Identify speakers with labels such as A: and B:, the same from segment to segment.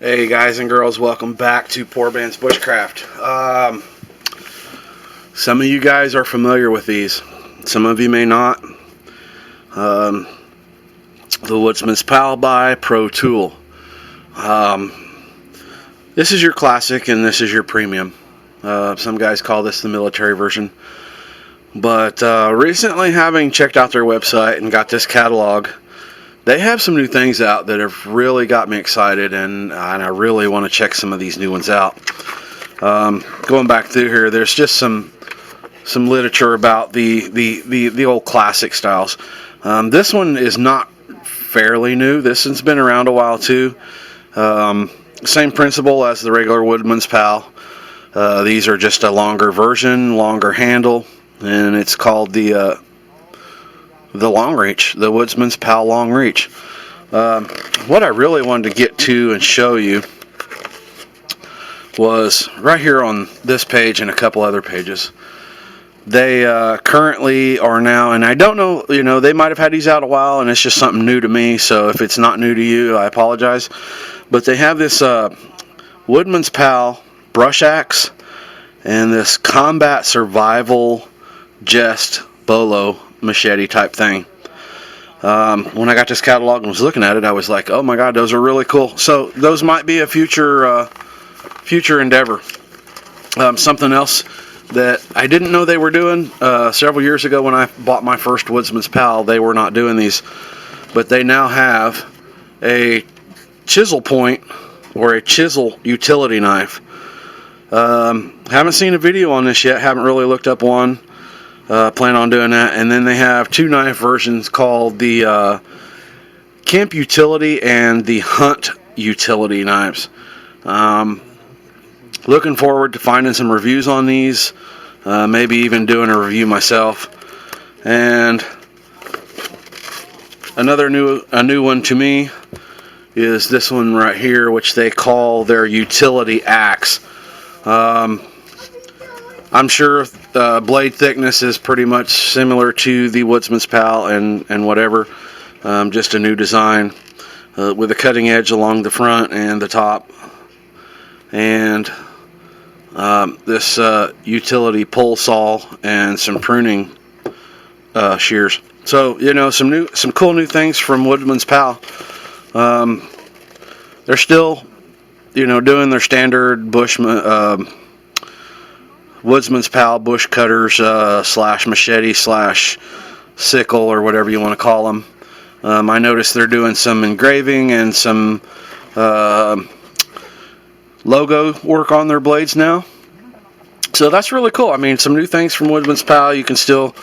A: Hey guys and girls, welcome back to Poormans Bushcraft. Some of you guys are familiar with these, some of you may not. The Woodsman's Pal by Pro Tool. This is your classic and this is your premium. Some guys call this the military version. But recently, having checked out their website and got this catalog, they have some new things out that have really got me excited, and I really want to check some of these new ones out. Going back through here, there's just some literature about the old classic styles. This one is not fairly new. This one's been around a while too. Same principle as the regular Woodman's Pal. These are just a longer version, longer handle, and it's called the long reach, the Woodsman's Pal long reach. What I really wanted to get to and show you was right here on this page and a couple other pages. They currently are now, and I don't know, they might have had these out a while and it's just something new to me, so if it's not new to you, I apologize. But they have this Woodman's Pal brush axe and this combat survival jest bolo machete type thing. When I got this catalog and was looking at it, I was like, oh my god, those are really cool. So those might be a future endeavor. Something else that I didn't know they were doing several years ago when I bought my first Woodsman's Pal, they were not doing these, but they now have a chisel point or a chisel utility knife. Haven't seen a video on this yet, haven't really looked up one. Plan on doing that. And then they have two knife versions called the Camp Utility and the Hunt Utility knives. Looking forward to finding some reviews on these, maybe even doing a review myself. And a new one to me is this one right here, which they call their utility axe. I'm sure blade thickness is pretty much similar to the Woodsman's Pal and whatever, just a new design with a cutting edge along the front and the top, and this utility pole saw and some pruning shears. So some cool new things from Woodman's Pal. They're still doing their standard Bushman. Woodsman's Pal bush cutters slash machete slash sickle or whatever you want to call them. I noticed they're doing some engraving and some logo work on their blades now. So that's really cool. I mean, some new things from Woodman's Pal. You can still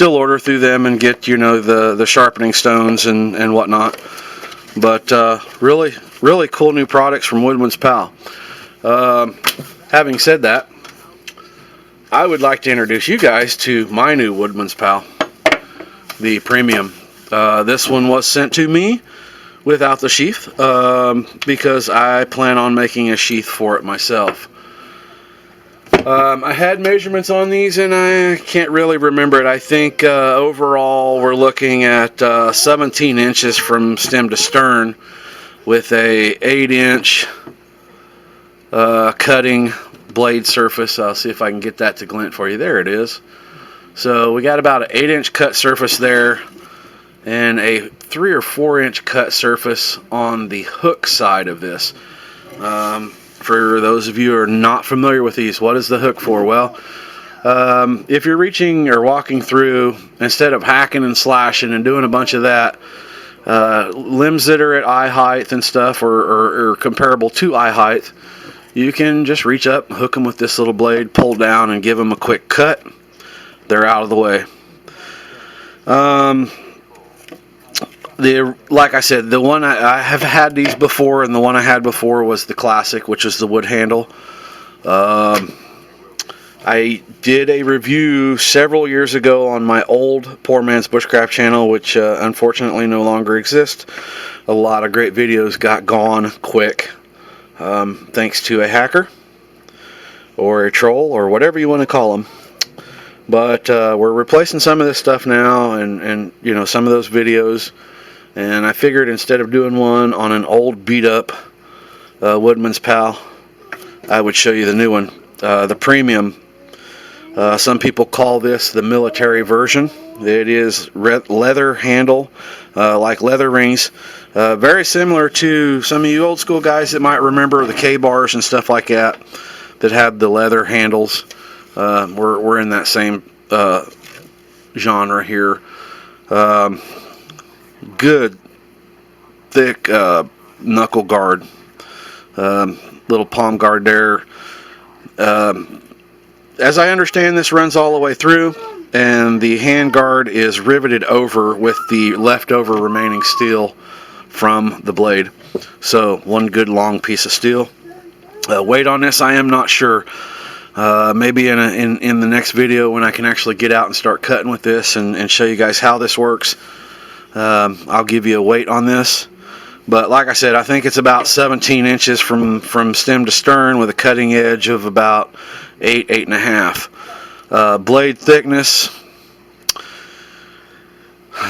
A: order through them and get the sharpening stones and whatnot. But really cool new products from Woodman's Pal. Having said that, I would like to introduce you guys to my new Woodman's Pal, the premium. This one was sent to me without the sheath because I plan on making a sheath for it myself. I had measurements on these and I can't really remember it. I think overall we're looking at 17 inches from stem to stern with a 8-inch cutting blade surface. I'll see if I can get that to glint for you. There it is. So we got about an 8-inch cut surface there and a 3 or 4-inch cut surface on the hook side of this. For those of you who are not familiar with these, what is the hook for? Well, if you're reaching or walking through, instead of hacking and slashing and doing a bunch of that, limbs that are at eye height and stuff or comparable to eye height, you can just reach up, hook them with this little blade, pull down, and give them a quick cut. They're out of the way. Like I said, the one I have had these before, and the one I had before was the classic, which is the wood handle. I did a review several years ago on my old Poormans Bushcraft channel, which unfortunately no longer exists. A lot of great videos got gone quick. Thanks to a hacker or a troll or whatever you want to call them. But we're replacing some of this stuff now and some of those videos, and I figured instead of doing one on an old beat up Woodman's Pal. I would show you the new one, the premium. Some people call this the military version. It is leather handle, like leather rings. Very similar to some of you old school guys that might remember the K-bars and stuff like that had the leather handles. We're in that same genre here. Good thick knuckle guard, little palm guard there. As I understand, this runs all the way through, and the hand guard is riveted over with the leftover remaining steel from the blade. So one good long piece of steel. Weight on this, I am not sure. Maybe in the next video when I can actually get out and start cutting with this and show you guys how this works, I'll give you a weight on this. But like I said, I think it's about 17 inches from stem to stern with a cutting edge of about 8.5. Blade thickness,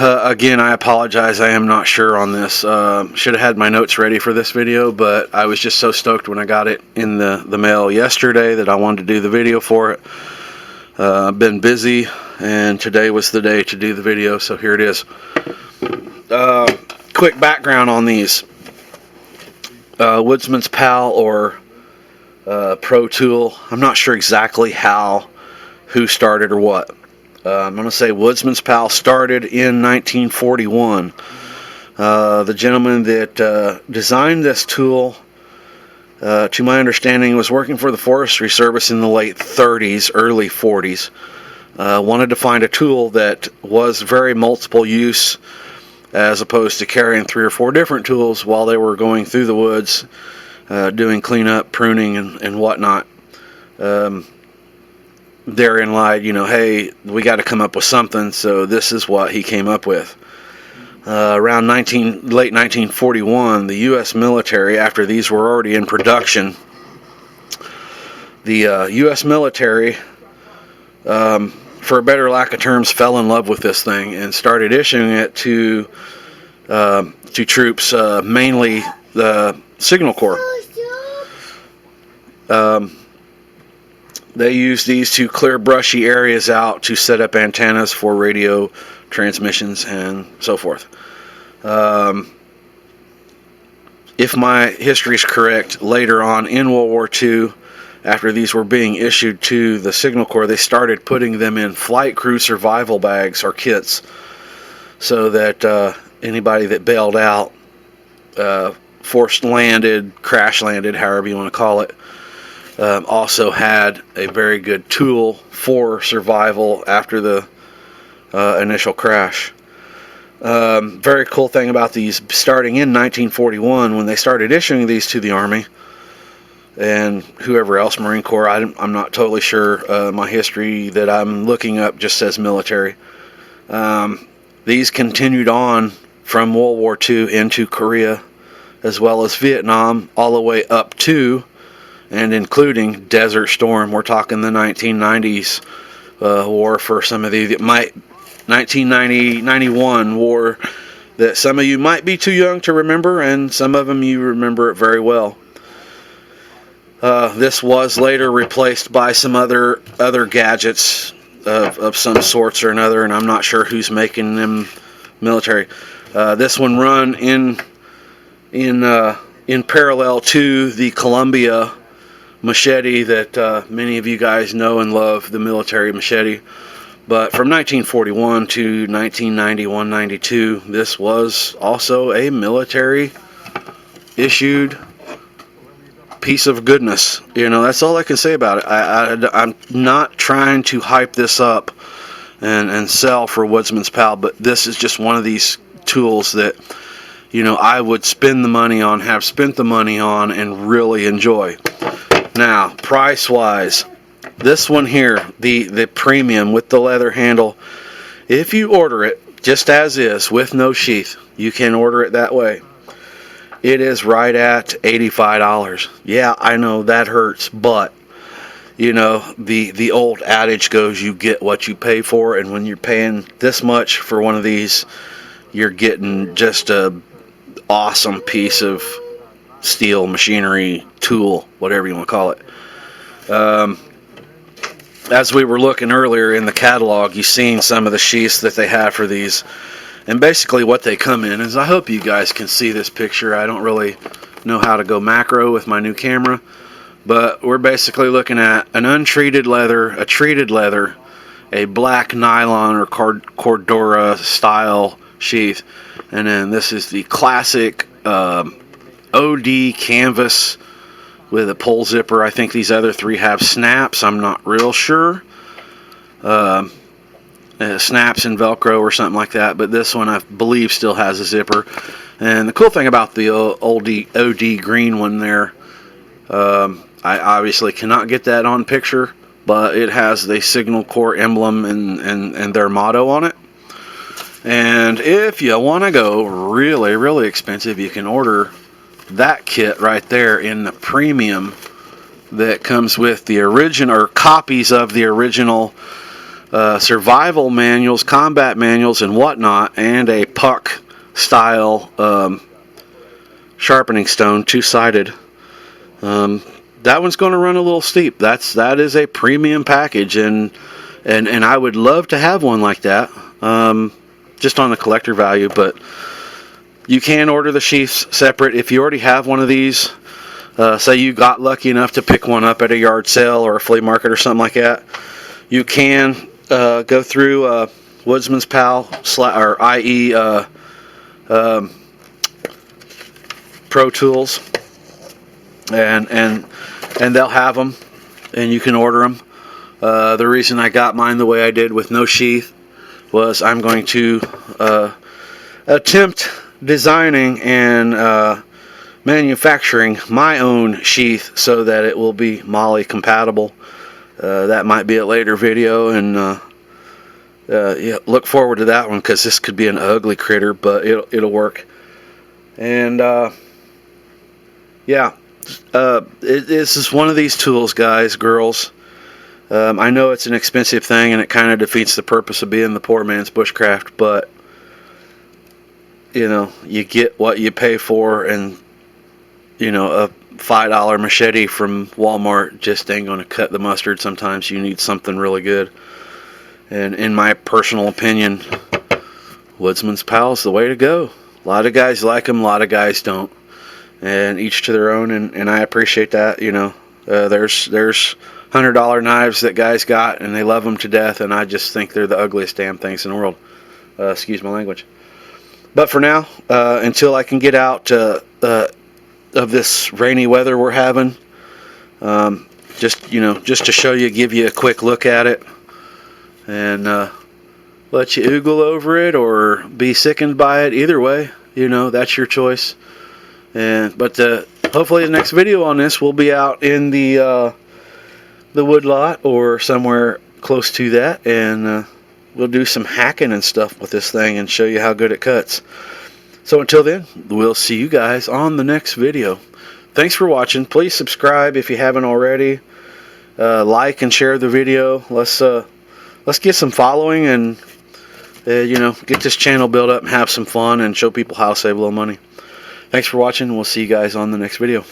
A: again, I apologize, I am not sure on this. Should have had my notes ready for this video, but I was just so stoked when I got it in the mail yesterday that I wanted to do the video for it. I've been busy, and today was the day to do the video, so here it is. Quick background on these. Woodsman's Pal or Pro Tool. I'm not sure exactly who started or what. I'm going to say Woodsman's Pal started in 1941. The gentleman that designed this tool, to my understanding, was working for the Forestry Service in the late 30s, early 40s. Wanted to find a tool that was very multiple use, as opposed to carrying 3 or 4 different tools while they were going through the woods, doing cleanup, pruning, and whatnot. Therein lied, hey, we got to come up with something, so this is what he came up with. Around late 1941, the U.S. military, after these were already in production, the U.S. military, for a better lack of terms, fell in love with this thing and started issuing it to troops, mainly the Signal Corps. They used these to clear brushy areas out to set up antennas for radio transmissions and so forth. If my history is correct, later on in World War II, after these were being issued to the Signal Corps, they started putting them in flight crew survival bags or kits, so that anybody that bailed out, forced landed, crash landed, however you want to call it, also had a very good tool for survival after the initial crash. Very cool thing about these, starting in 1941, when they started issuing these to the Army, and whoever else, Marine Corps, I'm not totally sure. My history that I'm looking up just says military. These continued on from World War II into Korea, as well as Vietnam, all the way up to and including Desert Storm. We're talking the 1990s war for some of the 1990-91 war that some of you might be too young to remember, and some of them you remember it very well. This was later replaced by some other gadgets of some sorts or another, and I'm not sure who's making them military. This one run in parallel to the Columbia machete that many of you guys know and love, the military machete. But from 1941 to 1991-92, this was also a military issued piece of goodness. That's all I can say about it. I'm not trying to hype this up and sell for Woodsman's Pal, but this is just one of these tools that I would spend the money on, have spent the money on, and really enjoy. Now, price wise, this one here, the premium with the leather handle, if you order it just as is with no sheath, you can order it that way. It is right at $85. Yeah, I know that hurts, but the old adage goes, you get what you pay for, and when you're paying this much for one of these, you're getting just a awesome piece of steel machinery tool, whatever you want to call it. As we were looking earlier in the catalog, you've seen some of the sheaths that they have for these, and basically what they come in is, I hope you guys can see this picture. I don't really know how to go macro with my new camera, but we're basically looking at an untreated leather, a treated leather, a black nylon or Cordura style sheath, and then this is the classic OD canvas with a pull zipper. I think these other three have snaps. I'm not real sure. Snaps and Velcro or something like that, but this one I believe still has a zipper. And the cool thing about the OD green one there, I obviously cannot get that on picture, but it has the Signal Corps emblem and their motto on it. And if you want to go really, really expensive, you can order that kit right there in the premium that comes with the original, or copies of the original survival manuals, combat manuals, and whatnot, and a puck style sharpening stone, two-sided. That one's going to run a little steep. That is a premium package, and I would love to have one like that, just on the collector value. But you can order the sheaths separate if you already have one of these. Say you got lucky enough to pick one up at a yard sale or a flea market or something like that. You can go through Woodsman's Pal or IE Pro Tools, and they'll have them, and you can order them. The reason I got mine the way I did with no sheath was I'm going to attempt designing and manufacturing my own sheath so that it will be MOLLE compatible. That might be a later video, and yeah, look forward to that one, because this could be an ugly critter, but it'll work. And yeah, this is one of these tools, guys, girls. I know it's an expensive thing, and it kind of defeats the purpose of being the poor man's bushcraft, but you know, you get what you pay for, and you know, a $5 machete from Walmart just ain't going to cut the mustard. Sometimes you need something really good. And in my personal opinion, Woodsman's Pal is the way to go. A lot of guys like them, a lot of guys don't. And each to their own, and I appreciate that. You know, there's $100 knives that guys got, and they love them to death, and I just think they're the ugliest damn things in the world. Excuse my language. But for now, until I can get out of this rainy weather we're having, just to show you, give you a quick look at it, and let you oogle over it or be sickened by it. Either way, you know, that's your choice. But hopefully the next video on this will be out in the wood lot or somewhere close to that, and we'll do some hacking and stuff with this thing and show you how good it cuts. So until then, we'll see you guys on the next video. Thanks for watching. Please subscribe if you haven't already. Like and share the video. Let's get some following, and you know, get this channel built up and have some fun and show people how to save a little money. Thanks for watching. We'll see you guys on the next video.